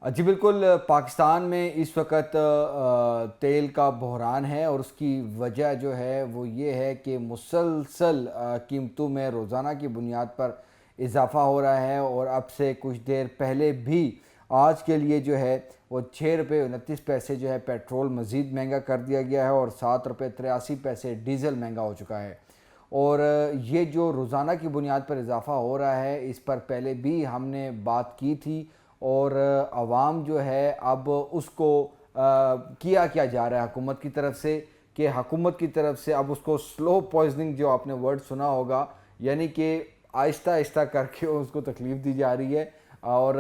جی بالکل، پاکستان میں اس وقت تیل کا بحران ہے، اور اس کی وجہ جو ہے وہ یہ ہے کہ مسلسل قیمتوں میں روزانہ کی بنیاد پر اضافہ ہو رہا ہے، اور اب سے کچھ دیر پہلے بھی آج کے لیے جو ہے وہ 6 روپے 29 پیسے جو ہے پیٹرول مزید مہنگا کر دیا گیا ہے، اور 7 روپے 83 پیسے ڈیزل مہنگا ہو چکا ہے۔ اور یہ جو روزانہ کی بنیاد پر اضافہ ہو رہا ہے، اس پر پہلے بھی ہم نے بات کی تھی، اور عوام جو ہے اب اس کو کیا جا رہا ہے حکومت کی طرف سے، کہ حکومت کی طرف سے اب اس کو سلو پوائزننگ، جو آپ نے ورڈ سنا ہوگا، یعنی کہ آہستہ آہستہ کر کے اس کو تکلیف دی جا رہی ہے۔ اور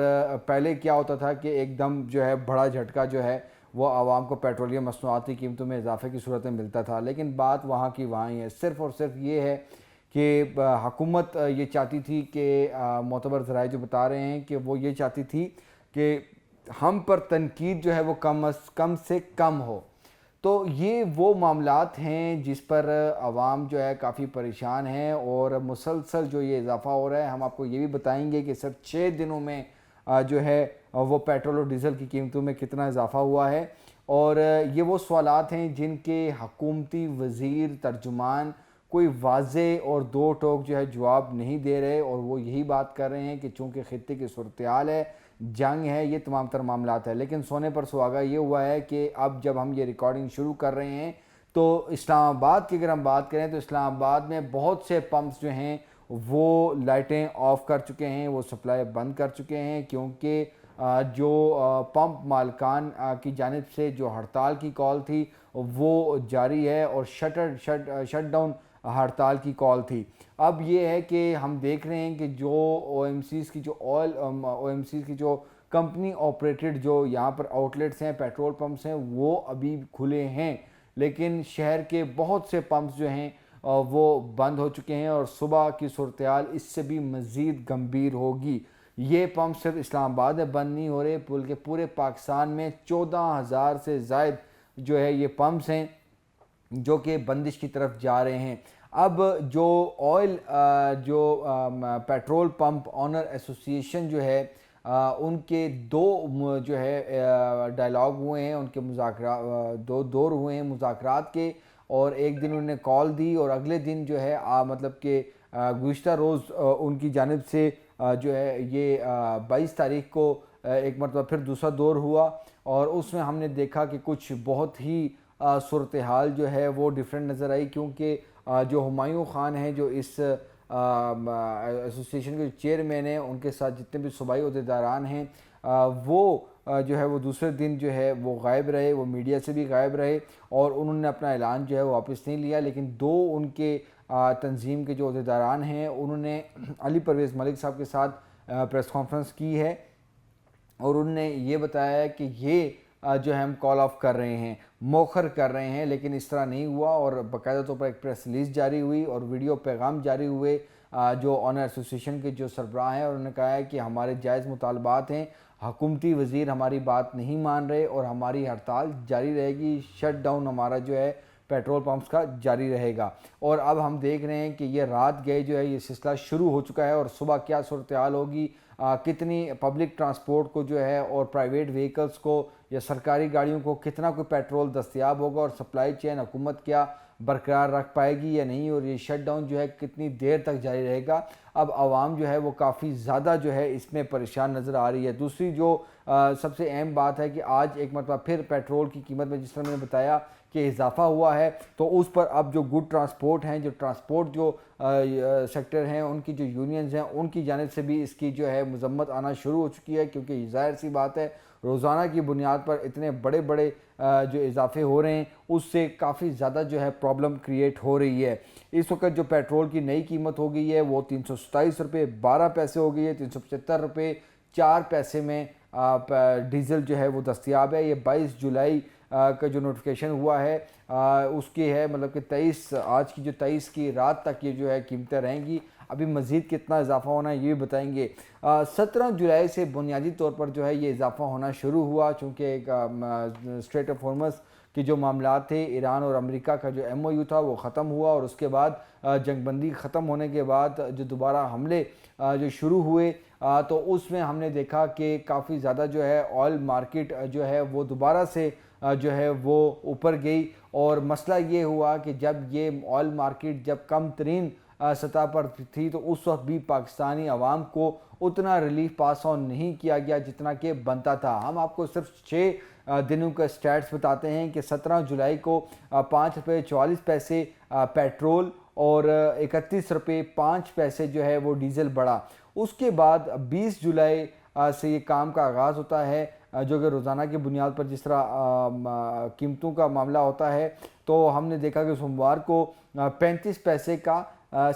پہلے کیا ہوتا تھا کہ ایک دم جو ہے بڑا جھٹکا جو ہے وہ عوام کو پیٹرولیم مصنوعات کی قیمتوں میں اضافے کی صورت میں ملتا تھا، لیکن بات وہاں کی وہاں ہی ہے۔ صرف اور صرف یہ ہے کہ حکومت یہ چاہتی تھی کہ معتبر ذرائع جو بتا رہے ہیں کہ وہ یہ چاہتی تھی کہ ہم پر تنقید جو ہے وہ کم سے کم ہو۔ تو یہ وہ معاملات ہیں جس پر عوام جو ہے کافی پریشان ہیں، اور مسلسل جو یہ اضافہ ہو رہا ہے، ہم آپ کو یہ بھی بتائیں گے کہ صرف 6 دنوں میں جو ہے وہ پیٹرول اور ڈیزل کی قیمتوں میں کتنا اضافہ ہوا ہے۔ اور یہ وہ سوالات ہیں جن کے حکومتی وزیر ترجمان کوئی واضح اور دو ٹوک جو ہے جواب نہیں دے رہے، اور وہ یہی بات کر رہے ہیں کہ چونکہ خطے کی صورتحال ہے، جنگ ہے، یہ تمام تر معاملات ہیں۔ لیکن سونے پر سہاگا یہ ہوا ہے کہ اب جب ہم یہ ریکارڈنگ شروع کر رہے ہیں تو اسلام آباد کی اگر ہم بات کریں تو اسلام آباد میں بہت سے پمپس جو ہیں وہ لائٹیں آف کر چکے ہیں، وہ سپلائی بند کر چکے ہیں، کیونکہ جو پمپ مالکان کی جانب سے جو ہڑتال کی کال تھی وہ جاری ہے، اور شٹ ڈاؤن ہڑتال کی کال تھی۔ اب یہ ہے کہ ہم دیکھ رہے ہیں کہ جو او ایم سیز کی جو او ایم سیز کی جو کمپنی آپریٹڈ جو یہاں پر آؤٹ لیٹس ہیں، پیٹرول پمپس ہیں، وہ ابھی کھلے ہیں، لیکن شہر کے بہت سے پمپس جو ہیں وہ بند ہو چکے ہیں، اور صبح کی صورتحال اس سے بھی مزید گمبھیر ہوگی۔ یہ پمپ صرف اسلام آباد میں بند نہیں ہو رہے، بلکہ پورے پاکستان میں 14,000 سے زائد جو ہے یہ پمپس ہیں جو کہ بندش کی طرف جا رہے ہیں۔ اب جو آئل جو پیٹرول پمپ آنر ایسوسی ایشن جو ہے، ان کے دو جو ہے ڈائلاگ ہوئے ہیں، ان کے مذاکرات دو دور ہوئے ہیں مذاکرات کے، اور ایک دن انہوں نے کال دی، اور اگلے دن جو ہے مطلب کہ گزشتہ روز ان کی جانب سے جو ہے یہ 22 تاریخ کو ایک مرتبہ پھر دوسرا دور ہوا، اور اس میں ہم نے دیکھا کہ کچھ بہت ہی صورتحال جو ہے وہ ڈیفرنٹ نظر آئی، کیونکہ جو ہمایوں خان ہیں جو اس ایسوسی ایشن کے چیئرمین ہیں، ان کے ساتھ جتنے بھی صوبائی عہدیداران ہیں وہ جو ہے وہ دوسرے دن جو ہے وہ غائب رہے، وہ میڈیا سے بھی غائب رہے، اور انہوں نے اپنا اعلان جو ہے وہ واپس نہیں لیا۔ لیکن دو ان کے تنظیم کے جو عہدیداران ہیں انہوں نے علی پرویز ملک صاحب کے ساتھ پریس کانفرنس کی ہے، اور انہوں نے یہ بتایا ہے کہ یہ جو ہے ہم کال آف کر رہے ہیں، موخر کر رہے ہیں، لیکن اس طرح نہیں ہوا، اور باقاعدہ طور پر ایک پریس ریلیز جاری ہوئی اور ویڈیو پیغام جاری ہوئے۔ جو آنر ایسوسی ایشن کے جو سربراہ ہیں انہوں نے کہا ہے کہ ہمارے جائز مطالبات ہیں، حکومتی وزیر ہماری بات نہیں مان رہے، اور ہماری ہڑتال جاری رہے گی، شٹ ڈاؤن ہمارا جو ہے پیٹرول پمپس کا جاری رہے گا۔ اور اب ہم دیکھ رہے ہیں کہ یہ رات گئے جو ہے یہ سلسلہ شروع ہو چکا ہے، اور صبح کیا صورتحال ہوگی، کتنی پبلک ٹرانسپورٹ کو جو ہے اور پرائیویٹ وہیکلز کو یا سرکاری گاڑیوں کو کتنا کوئی پیٹرول دستیاب ہوگا، اور سپلائی چین حکومت کیا برقرار رکھ پائے گی یا نہیں، اور یہ شٹ ڈاؤن جو ہے کتنی دیر تک جاری رہے گا۔ اب عوام جو ہے وہ کافی زیادہ جو ہے اس میں پریشان نظر آ رہی ہے۔ دوسری جو سب سے اہم بات ہے کہ آج ایک مرتبہ پھر پیٹرول کی قیمت میں جس طرح میں نے بتایا کہ اضافہ ہوا ہے، تو اس پر اب جو گڈ ٹرانسپورٹ ہیں، جو ٹرانسپورٹ جو سیکٹر ہیں، ان کی جو یونینز ہیں، ان کی جانب سے بھی اس کی جو ہے مذمت آنا شروع ہو چکی ہے، کیونکہ یہ ظاہر سی بات ہے روزانہ کی بنیاد پر اتنے بڑے بڑے جو اضافے ہو رہے ہیں، اس سے کافی زیادہ جو ہے پرابلم کریٹ ہو رہی ہے۔ اس وقت جو پیٹرول کی نئی قیمت ہو گئی ہے وہ 327 روپے 12 پیسے ہو گئی ہے، 375 روپے 4 پیسے میں ڈیزل جو ہے وہ دستیاب ہے۔ یہ 22 جولائی کا جو نوٹیفیکیشن ہوا ہے اس کی ہے، مطلب کہ آج کی جو 23 کی رات تک یہ جو ہے قیمتیں رہیں گی۔ ابھی مزید کتنا اضافہ ہونا ہے یہ بھی بتائیں گے۔ 17 جولائی سے بنیادی طور پر جو ہے یہ اضافہ ہونا شروع ہوا، چونکہ ایک اسٹریٹ آف ہارمز کے جو معاملات تھے، ایران اور امریکہ کا جو ایم او یو تھا وہ ختم ہوا، اور اس کے بعد جنگ بندی ختم ہونے کے بعد جو دوبارہ حملے جو شروع ہوئے تو اس میں ہم نے دیکھا کہ کافی زیادہ جو ہے آئل مارکیٹ جو ہے وہ دوبارہ سے جو ہے وہ اوپر گئی، اور مسئلہ یہ ہوا کہ جب یہ آئل مارکیٹ جب کم ترین سطح پر تھی تو اس وقت بھی پاکستانی عوام کو اتنا ریلیف پاس آن نہیں کیا گیا جتنا کہ بنتا تھا۔ ہم آپ کو صرف 6 دنوں کا سٹیٹس بتاتے ہیں کہ 17 جولائی کو 5 روپے 44 پیسے پیٹرول اور 31 روپے 5 پیسے جو ہے وہ ڈیزل بڑھا۔ اس کے بعد 20 جولائی سے یہ کام کا آغاز ہوتا ہے، جو کہ روزانہ کی بنیاد پر جس طرح قیمتوں کا معاملہ ہوتا ہے، تو ہم نے دیکھا کہ سوموار کو 35 پیسے کا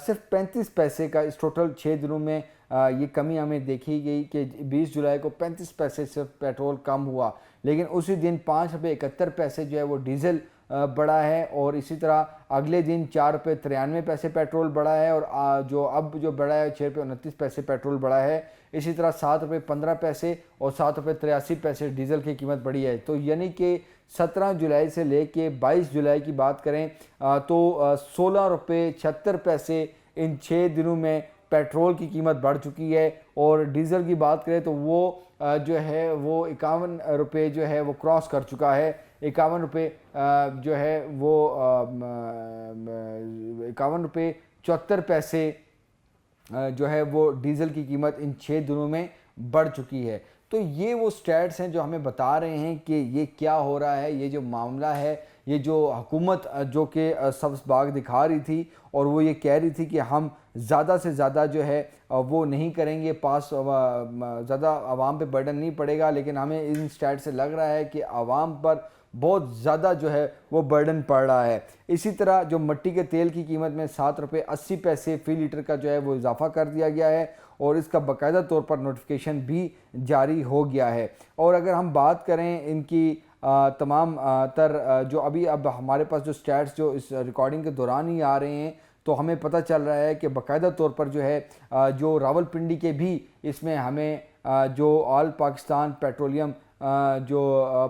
صرف 35 پیسے کا اس ٹوٹل 6 دنوں میں یہ کمی ہمیں دیکھی گئی کہ 20 جولائی کو 35 پیسے صرف پیٹرول کم ہوا، لیکن اسی دن 5 روپے 71 پیسے جو ہے وہ ڈیزل بڑھا ہے، اور اسی طرح اگلے دن 4 روپے 93 پیسے پیٹرول بڑھا ہے، اور جو اب جو بڑھا ہے 6 روپے 29 پیسے پیٹرول بڑھا ہے۔ اسی طرح 7 روپے 15 پیسے اور 7 روپے 83 پیسے ڈیزل کی قیمت بڑھی ہے۔ تو یعنی کہ 17 جولائی سے لے کے 22 جولائی کی بات کریں تو 16 روپے 76 پیسے ان 6 دنوں میں پیٹرول کی قیمت بڑھ چکی ہے، اور ڈیزل کی بات کریں تو وہ جو ہے وہ 51 روپے جو ہے وہ کراس کر چکا ہے۔ 51 روپے جو ہے وہ 51 روپے 74 پیسے جو ہے وہ ڈیزل کی قیمت ان 6 دنوں میں بڑھ چکی ہے۔ تو یہ وہ سٹیٹس ہیں جو ہمیں بتا رہے ہیں کہ یہ کیا ہو رہا ہے، یہ جو معاملہ ہے، یہ جو حکومت جو کہ سبز باغ دکھا رہی تھی اور وہ یہ کہہ رہی تھی کہ ہم زیادہ سے زیادہ جو ہے وہ نہیں کریں گے، پاس زیادہ عوام پہ برڈن نہیں پڑے گا، لیکن ہمیں ان سٹیٹ سے لگ رہا ہے کہ عوام پر بہت زیادہ جو ہے وہ برڈن پڑ رہا ہے۔ اسی طرح جو مٹی کے تیل کی قیمت میں 7 روپے 80 پیسے فی لیٹر کا جو ہے وہ اضافہ کر دیا گیا ہے، اور اس کا باقاعدہ طور پر نوٹیفیکیشن بھی جاری ہو گیا ہے۔ اور اگر ہم بات کریں ان کی تمام تر جو اب ہمارے پاس جو سٹیٹس جو اس ریکارڈنگ کے دوران ہی آ رہے ہیں، تو ہمیں پتہ چل رہا ہے کہ باقاعدہ طور پر جو ہے جو راولپنڈی کے بھی اس میں ہمیں جو آل پاکستان پیٹرولیم جو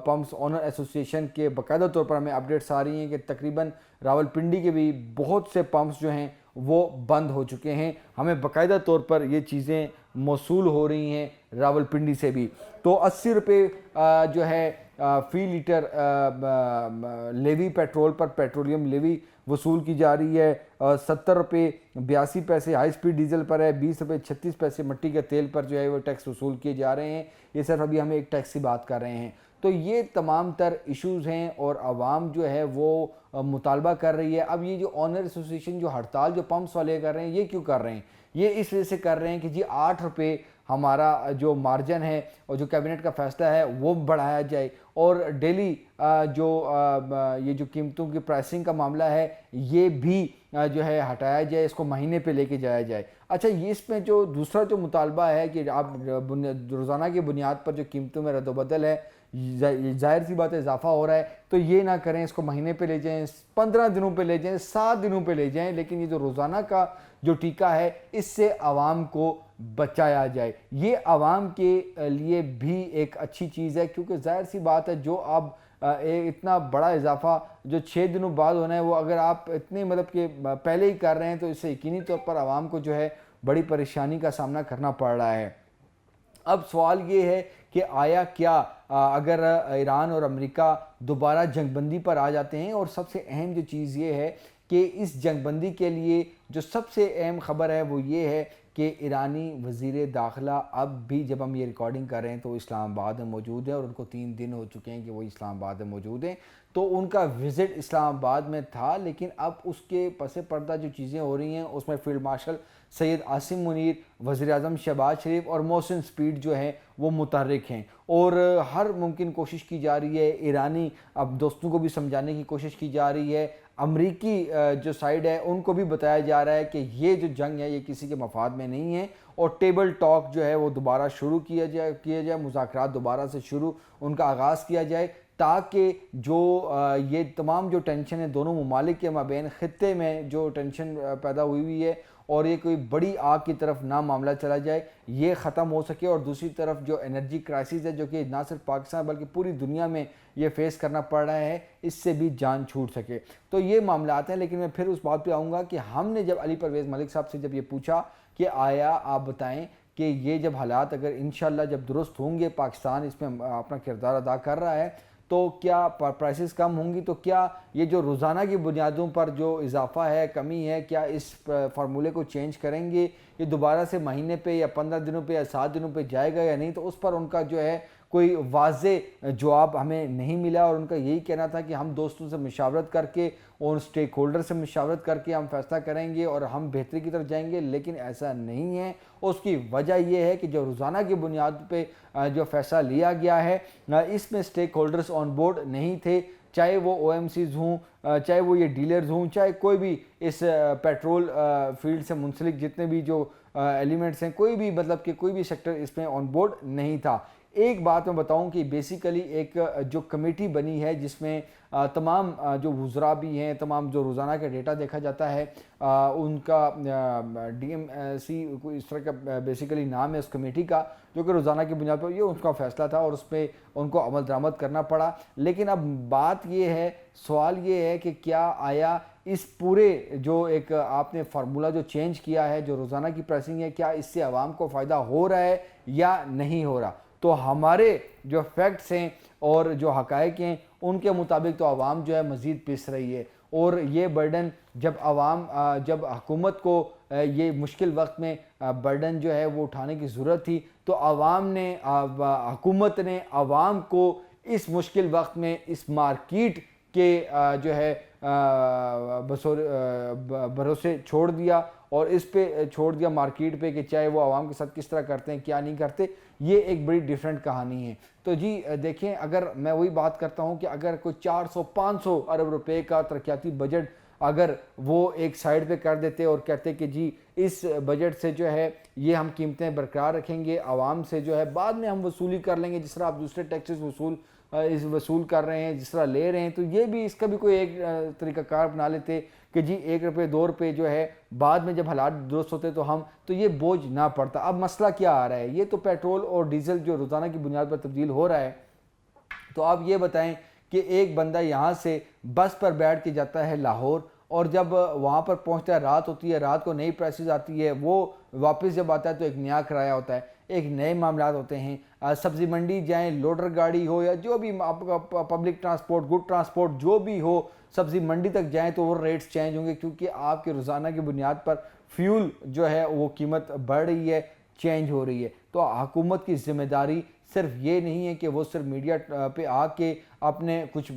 پمپس اونر ایسوسی ایشن کے باقاعدہ طور پر ہمیں اپڈیٹس آ رہی ہیں کہ تقریباً راولپنڈی کے بھی بہت سے پمپس جو ہیں وہ بند ہو چکے ہیں۔ ہمیں باقاعدہ طور پر یہ چیزیں موصول ہو رہی ہیں راولپنڈی سے بھی۔ تو 80 روپے جو ہے فی لیٹر لیوی پیٹرول پر پیٹرولیم لیوی وصول کی جا رہی ہے، 70 روپے 82 پیسے ہائی سپیڈ ڈیزل پر ہے، 20 روپے 36 پیسے مٹی کے تیل پر جو ہے وہ ٹیکس وصول کیے جا رہے ہیں۔ یہ صرف ابھی ہم ایک ٹیکس کی بات کر رہے ہیں۔ تو یہ تمام تر ایشوز ہیں اور عوام جو ہے وہ مطالبہ کر رہی ہے۔ اب یہ جو آنر ایسوسی ایشن جو ہڑتال جو پمپس والے کر رہے ہیں، یہ کیوں کر رہے ہیں؟ یہ اس وجہ سے کر رہے ہیں کہ جی 8 روپے ہمارا جو مارجن ہے اور جو کیبنٹ کا فیصلہ ہے وہ بڑھایا جائے، اور ڈیلی جو یہ جو قیمتوں کی پرائسنگ کا معاملہ ہے یہ بھی جو ہے ہٹایا جائے، اس کو مہینے پہ لے کے جایا جائے۔ اچھا، یہ اس میں جو دوسرا جو مطالبہ ہے کہ آپ روزانہ کی بنیاد پر جو قیمتوں میں رد و بدل ہے، ظاہر سی بات ہے اضافہ ہو رہا ہے، تو یہ نہ کریں، اس کو مہینے پہ لے جائیں، 15 دنوں پہ لے جائیں، 7 دنوں پہ لے جائیں، لیکن یہ جو روزانہ کا جو ٹیکہ ہے اس سے عوام کو بچایا جائے۔ یہ عوام کے لیے بھی ایک اچھی چیز ہے، کیونکہ ظاہر سی بات ہے جو اب اتنا بڑا اضافہ جو 6 دنوں بعد ہونا ہے، وہ اگر آپ اتنے مطلب کہ پہلے ہی کر رہے ہیں تو اس سے یقینی طور پر عوام کو جو ہے بڑی پریشانی کا سامنا کرنا پڑ رہا ہے۔ اب سوال یہ ہے کہ آیا کیا اگر ایران اور امریکہ دوبارہ جنگ بندی پر آ جاتے ہیں، اور سب سے اہم جو چیز یہ ہے کہ اس جنگ بندی کے لیے جو سب سے اہم خبر ہے وہ یہ ہے کہ ایرانی وزیر داخلہ اب بھی، جب ہم یہ ریکارڈنگ کر رہے ہیں تو اسلام آباد میں موجود ہیں، اور ان کو 3 دن ہو چکے ہیں کہ وہ اسلام آباد میں موجود ہیں، تو ان کا وزٹ اسلام آباد میں تھا، لیکن اب اس کے پس پردہ جو چیزیں ہو رہی ہیں اس میں فیلڈ مارشل سید عاصم منیر، وزیر اعظم شہباز شریف اور محسن سپیڈ جو ہیں وہ متحرک ہیں، اور ہر ممکن کوشش کی جا رہی ہے، ایرانی اب دوستوں کو بھی سمجھانے کی کوشش کی جا رہی ہے، امریکی جو سائیڈ ہے ان کو بھی بتایا جا رہا ہے کہ یہ جو جنگ ہے یہ کسی کے مفاد میں نہیں ہے، اور ٹیبل ٹاک جو ہے وہ دوبارہ شروع کیا جائے، مذاکرات دوبارہ سے شروع ان کا آغاز کیا جائے، تاکہ جو یہ تمام جو ٹینشن ہے دونوں ممالک کے مابین، خطے میں جو ٹینشن پیدا ہوئی ہے اور یہ کوئی بڑی آگ کی طرف نہ معاملہ چلا جائے، یہ ختم ہو سکے، اور دوسری طرف جو انرجی کرائسس ہے جو کہ نہ صرف پاکستان بلکہ پوری دنیا میں یہ فیس کرنا پڑ رہا ہے، اس سے بھی جان چھوٹ سکے۔ تو یہ معاملات ہیں، لیکن میں پھر اس بات پہ آؤں گا کہ ہم نے جب علی پرویز ملک صاحب سے جب یہ پوچھا کہ آیا آپ بتائیں کہ یہ جب حالات اگر انشاءاللہ جب درست ہوں گے، پاکستان اس میں اپنا کردار ادا کر رہا ہے، تو کیا پرائسز کم ہوں گی، تو کیا یہ جو روزانہ کی بنیادوں پر جو اضافہ ہے، کمی ہے، کیا اس فارمولے کو چینج کریں گے، یہ دوبارہ سے مہینے پہ یا 15 دنوں پہ یا 7 دنوں پہ جائے گا یا نہیں؟ تو اس پر ان کا جو ہے کوئی واضح جواب ہمیں نہیں ملا، اور ان کا یہی کہنا تھا کہ ہم دوستوں سے مشاورت کر کے اور اسٹیک ہولڈر سے مشاورت کر کے ہم فیصلہ کریں گے اور ہم بہتری کی طرف جائیں گے، لیکن ایسا نہیں ہے۔ اس کی وجہ یہ ہے کہ جو روزانہ کی بنیاد پہ جو فیصلہ لیا گیا ہے، اس میں اسٹیک ہولڈرز آن بورڈ نہیں تھے، چاہے وہ او ایم سیز ہوں، چاہے وہ یہ ڈیلرز ہوں، چاہے کوئی بھی اس پیٹرول فیلڈ سے منسلک جتنے بھی جو ایلیمنٹس ہیں، کوئی بھی مطلب کہ کوئی بھی سیکٹر اس میں آن بورڈ نہیں تھا۔ ایک بات میں بتاؤں کہ بیسیکلی ایک جو کمیٹی بنی ہے جس میں تمام جو وزراء بھی ہیں، تمام جو روزانہ کا ڈیٹا دیکھا جاتا ہے، ان کا ڈی ایم سی اس طرح کا بیسیکلی نام ہے اس کمیٹی کا، جو کہ روزانہ کی بنیاد پر یہ ان کا فیصلہ تھا اور اس پہ ان کو عمل درآمد کرنا پڑا۔ لیکن اب بات یہ ہے، سوال یہ ہے کہ کیا آیا اس پورے جو ایک آپ نے فارمولہ جو چینج کیا ہے، جو روزانہ کی پرائسنگ ہے، کیا اس سے عوام کو فائدہ ہو رہا ہے یا نہیں ہو رہا؟ تو ہمارے جو فیکٹس ہیں اور جو حقائق ہیں ان کے مطابق تو عوام جو ہے مزید پس رہی ہے، اور یہ برڈن جب حکومت کو یہ مشکل وقت میں برڈن جو ہے وہ اٹھانے کی ضرورت تھی، تو حکومت نے عوام کو اس مشکل وقت میں اس مارکیٹ کے جو ہے بھروسے چھوڑ دیا، اور اس پہ چھوڑ دیا مارکیٹ پہ کہ چاہے وہ عوام کے ساتھ کس طرح کرتے ہیں، کیا نہیں کرتے۔ یہ ایک بڑی ڈیفرنٹ کہانی ہے۔ تو جی دیکھیں، اگر میں وہی بات کرتا ہوں کہ اگر کوئی 400-500 ارب روپے کا ترقیاتی بجٹ اگر وہ ایک سائیڈ پہ کر دیتے اور کہتے کہ جی اس بجٹ سے جو ہے یہ ہم قیمتیں برقرار رکھیں گے، عوام سے جو ہے بعد میں ہم وصولی کر لیں گے، جس طرح آپ دوسرے ٹیکسز وصول کر رہے ہیں، جس طرح لے رہے ہیں، تو یہ بھی اس کا بھی کوئی ایک طریقہ کار بنا لیتے کہ جی 1 روپے 2 روپے جو ہے بعد میں جب حالات درست ہوتے تو یہ بوجھ نہ پڑتا۔ اب مسئلہ کیا آ رہا ہے؟ یہ تو پیٹرول اور ڈیزل جو روزانہ کی بنیاد پر تبدیل ہو رہا ہے، تو آپ یہ بتائیں کہ ایک بندہ یہاں سے بس پر بیٹھ کے جاتا ہے لاہور، اور جب وہاں پر پہنچتا ہے رات ہوتی ہے، رات کو نئی پرائسز آتی ہے، وہ واپس جب آتا ہے تو ایک نیا کرایہ ہوتا ہے، ایک نئے معاملات ہوتے ہیں۔ سبزی منڈی جائیں، لوڈر گاڑی ہو یا جو بھی پبلک ٹرانسپورٹ، گڈ ٹرانسپورٹ جو بھی ہو، سبزی منڈی تک جائیں تو وہ ریٹس چینج ہوں گے، کیونکہ آپ کے روزانہ کی بنیاد پر فیول جو ہے وہ قیمت بڑھ رہی ہے، چینج ہو رہی ہے۔ تو حکومت کی ذمہ داری صرف یہ نہیں ہے کہ وہ صرف میڈیا پہ آ کے اپنے کچھ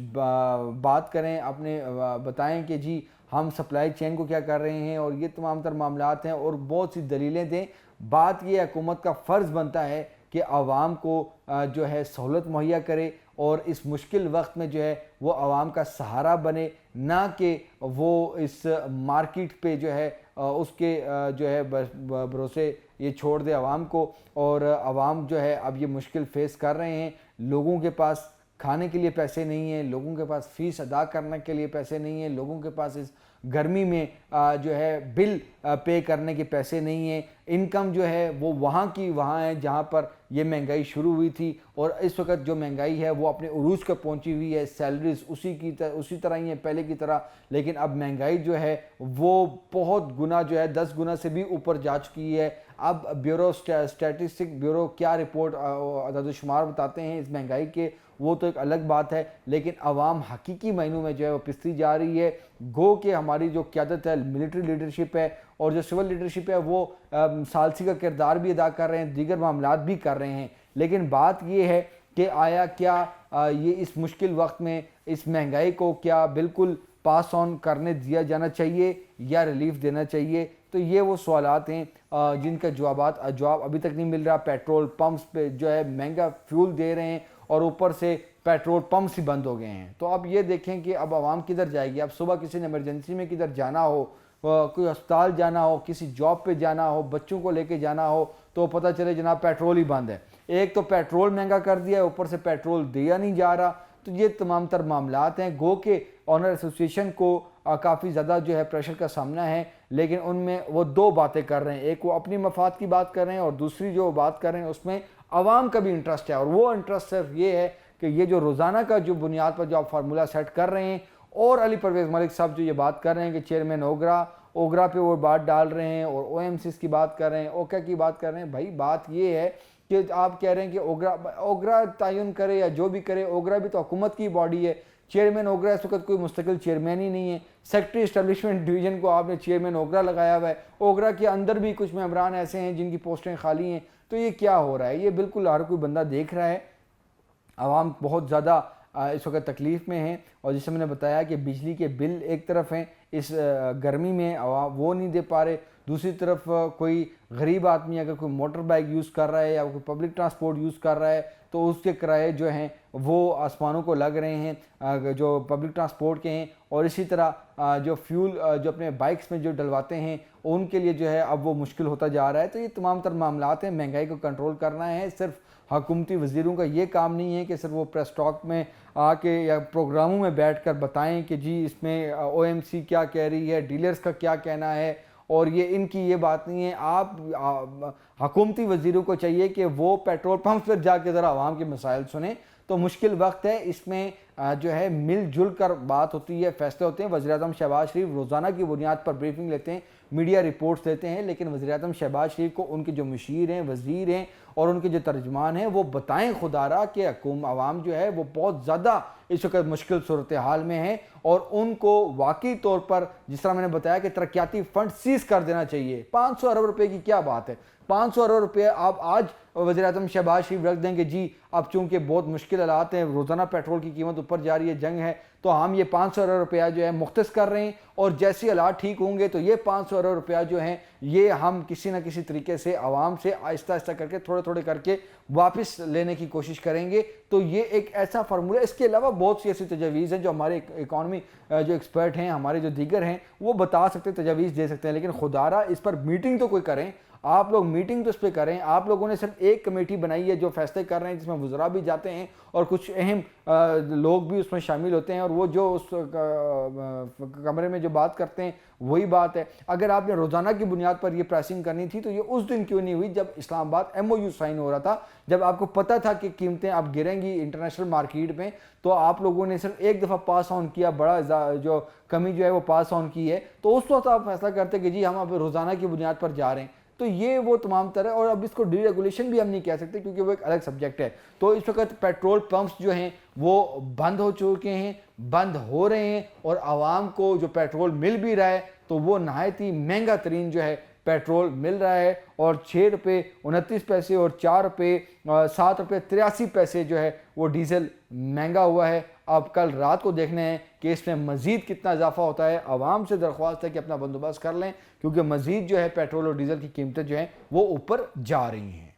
بات کریں، اپنے بتائیں کہ جی ہم سپلائی چین کو کیا کر رہے ہیں اور یہ تمام تر معاملات ہیں اور بہت سی دلیلیں دیں۔ بات یہ حکومت کا فرض بنتا ہے کہ عوام کو جو ہے سہولت مہیا کرے اور اس مشکل وقت میں جو ہے وہ عوام کا سہارا بنے، نہ کہ وہ اس مارکیٹ پہ جو ہے اس کے جو ہے بھروسے یہ چھوڑ دے عوام کو، اور عوام جو ہے اب یہ مشکل فیس کر رہے ہیں۔ لوگوں کے پاس کھانے کے لیے پیسے نہیں ہیں، لوگوں کے پاس فیس ادا کرنے کے لیے پیسے نہیں ہیں، لوگوں کے پاس اس گرمی میں جو ہے بل پے کرنے کے پیسے نہیں ہیں۔ انکم جو ہے وہ وہاں کی وہاں ہے جہاں پر یہ مہنگائی شروع ہوئی تھی، اور اس وقت جو مہنگائی ہے وہ اپنے عروج پر پہنچی ہوئی ہے۔ سیلریز اسی طرح ہی ہیں پہلے کی طرح، لیکن اب مہنگائی جو ہے وہ بہت گنا جو ہے 10 گنا سے بھی اوپر جا چکی ہے۔ اب اسٹیٹسٹک بیورو کیا رپورٹ عدد و شمار بتاتے ہیں اس مہنگائی کے، وہ تو ایک الگ بات ہے، لیکن عوام حقیقی معنوں میں جو ہے وہ پستی جا رہی ہے۔ گو کہ ہماری جو قیادت ہے، ملٹری لیڈرشپ ہے اور جو سول لیڈرشپ ہے، وہ ثالثی کا کردار بھی ادا کر رہے ہیں، دیگر معاملات بھی کر رہے ہیں، لیکن بات یہ ہے کہ آیا کیا یہ اس مشکل وقت میں اس مہنگائی کو کیا بالکل پاس آن کرنے دیا جانا چاہیے یا ریلیف دینا چاہیے؟ تو یہ وہ سوالات ہیں جن کا جواب ابھی تک نہیں مل رہا۔ پیٹرول پمپس پہ جو ہے مہنگا فیول دے رہے ہیں اور اوپر سے پیٹرول پمپس ہی بند ہو گئے ہیں، تو اب یہ دیکھیں کہ اب عوام کدھر جائے گی۔ اب صبح کسی نے ایمرجنسی میں کدھر جانا ہو، کوئی ہسپتال جانا ہو، کسی جاب پہ جانا ہو، بچوں کو لے کے جانا ہو، تو پتہ چلے جناب پیٹرول ہی بند ہے۔ ایک تو پیٹرول مہنگا کر دیا ہے، اوپر سے پیٹرول دیا نہیں جا رہا۔ تو یہ تمام تر معاملات ہیں۔ گو کہ آنر ایسوسیشن کو کافی زیادہ جو ہے پریشر کا سامنا ہے، لیکن ان میں وہ دو باتیں کر رہے ہیں، ایک وہ اپنی مفاد کی بات کر رہے ہیں اور دوسری جو بات کر رہے ہیں اس میں عوام کا بھی انٹرسٹ ہے، اور وہ انٹرسٹ صرف یہ ہے کہ یہ جو روزانہ کا جو بنیاد پر جو آپ فارمولہ سیٹ کر رہے ہیں، اور علی پرویز ملک صاحب جو یہ بات کر رہے ہیں کہ چیئرمین اوگرا اوگرا پہ وہ بات ڈال رہے ہیں اور او ایم سیز کی بات کر رہے ہیں، اوکا کی بات کر رہے ہیں. بھائی بات یہ ہے کہ آپ کہہ رہے ہیں کہ اوگرا تعین کرے یا جو بھی کرے، اوگرا بھی تو حکومت کی باڈی ہے. چیئرمین اوگرا اس وقت کوئی مستقل چیئرمین ہی نہیں ہے. سیکٹری اسٹیبلشمنٹ ڈویژن کو آپ نے چیئرمین اوگرا لگایا ہوا ہے. اوگرا کے اندر بھی کچھ ممبران ایسے ہیں جن کی پوسٹیں خالی ہیں. تو یہ کیا ہو رہا ہے؟ یہ بالکل ہر کوئی بندہ دیکھ رہا ہے. عوام بہت زیادہ اس وقت تکلیف میں ہیں، اور جیسے میں نے بتایا کہ بجلی کے بل ایک طرف ہیں، اس گرمی میں عوام وہ نہیں دے پا رہے. دوسری طرف کوئی غریب آدمی اگر کوئی موٹر بائک یوز کر رہا ہے یا کوئی پبلک ٹرانسپورٹ یوز کر رہا ہے تو اس کے کرائے جو ہیں وہ آسمانوں کو لگ رہے ہیں جو پبلک ٹرانسپورٹ کے ہیں. اور اسی طرح جو فیول جو اپنے بائکس میں جو ڈلواتے ہیں ان کے لیے جو ہے اب وہ مشکل ہوتا جا رہا ہے. تو یہ تمام تر معاملات ہیں. مہنگائی کو کنٹرول کرنا ہے. صرف حکومتی وزیروں کا یہ کام نہیں ہے کہ صرف وہ پریس ٹاک میں آ کے یا پروگراموں میں بیٹھ کر بتائیں کہ جی اس میں او ایم سی کیا کہہ رہی ہے، ڈیلرز کا کیا کہنا ہے، اور یہ ان کی یہ بات نہیں ہے. آپ حکومتی وزیروں کو چاہیے کہ وہ پیٹرول پمپس پر جا کے ذرا عوام کے مسائل سنیں. تو مشکل وقت ہے. اس میں جو ہے مل جل کر بات ہوتی ہے، فیصلے ہوتے ہیں. وزیراعظم شہباز شریف روزانہ کی بنیاد پر بریفنگ لیتے ہیں، میڈیا رپورٹس دیتے ہیں، لیکن وزیراعظم شہباز شریف کو ان کے جو مشیر ہیں، وزیر ہیں اور ان کے جو ترجمان ہیں وہ بتائیں خدا را کہ عوام جو ہے وہ بہت زیادہ اس وقت مشکل صورتحال میں ہیں، اور ان کو واقعی طور پر جس طرح میں نے بتایا کہ ترقیاتی فنڈ سیز کر دینا چاہیے. 500 ارب روپے کی کیا بات ہے؟ 500 ارب روپے آپ آج وزیراعظم شہباز شریف رکھ دیں کہ جی اب چونکہ بہت مشکل حالات ہیں، روزانہ پیٹرول کی قیمت اوپر جا رہی ہے، جنگ ہے، تو ہم یہ 500 ارب روپیہ جو ہے مختص کر رہے ہیں، اور جیسے حالات ٹھیک ہوں گے تو یہ 500 ارب روپیہ جو ہیں یہ ہم کسی نہ کسی طریقے سے عوام سے آہستہ آہستہ کر کے تھوڑے تھوڑے کر کے واپس لینے کی کوشش کریں گے. تو یہ ایک ایسا فارمولہ. اس کے علاوہ بہت سی ایسی تجاویز ہیں جو ہمارے اکانومی جو ایکسپرٹ ہیں، ہمارے جو دیگر ہیں، وہ بتا سکتے ہیں، تجاویز دے سکتے ہیں. لیکن خدا را اس پر میٹنگ تو کوئی کریں. آپ لوگ میٹنگ تو اس پہ کریں. آپ لوگوں نے صرف ایک کمیٹی بنائی ہے جو فیصلے کر رہے ہیں، جس میں وزراء بھی جاتے ہیں اور کچھ اہم لوگ بھی اس میں شامل ہوتے ہیں، اور وہ جو اس کمرے میں جو بات کرتے ہیں وہی بات ہے. اگر آپ نے روزانہ کی بنیاد پر یہ پریسنگ کرنی تھی تو یہ اس دن کیوں نہیں ہوئی جب اسلام آباد ایم او یو سائن ہو رہا تھا، جب آپ کو پتہ تھا کہ قیمتیں اب گریں گی انٹرنیشنل مارکیٹ میں. تو آپ لوگوں نے صرف ایک دفعہ پاس آن کیا، بڑا جو کمی جو ہے وہ پاس آن کی ہے. تو اس وقت آپ فیصلہ کرتے کہ جی ہم اب روزانہ کی بنیاد پر جا رہے ہیں. تو یہ وہ تمام طرح، اور اب اس کو ڈی ریگولیشن بھی ہم نہیں کہہ سکتے کیونکہ وہ ایک الگ سبجیکٹ ہے. تو اس وقت پیٹرول پمپس جو ہیں وہ بند ہو چکے ہیں، بند ہو رہے ہیں، اور عوام کو جو پیٹرول مل بھی رہا ہے تو وہ نہایت ہی مہنگا ترین جو ہے پیٹرول مل رہا ہے. اور 6 روپے 29 پیسے اور 4 روپے 7 روپے 83 پیسے جو ہے وہ ڈیزل مہنگا ہوا ہے. اب کل رات کو دیکھنا ہے کہ اس میں مزید کتنا اضافہ ہوتا ہے. عوام سے درخواست ہے کہ اپنا بندوبست کر لیں کیونکہ مزید جو ہے پیٹرول اور ڈیزل کی قیمتیں جو ہیں وہ اوپر جا رہی ہیں.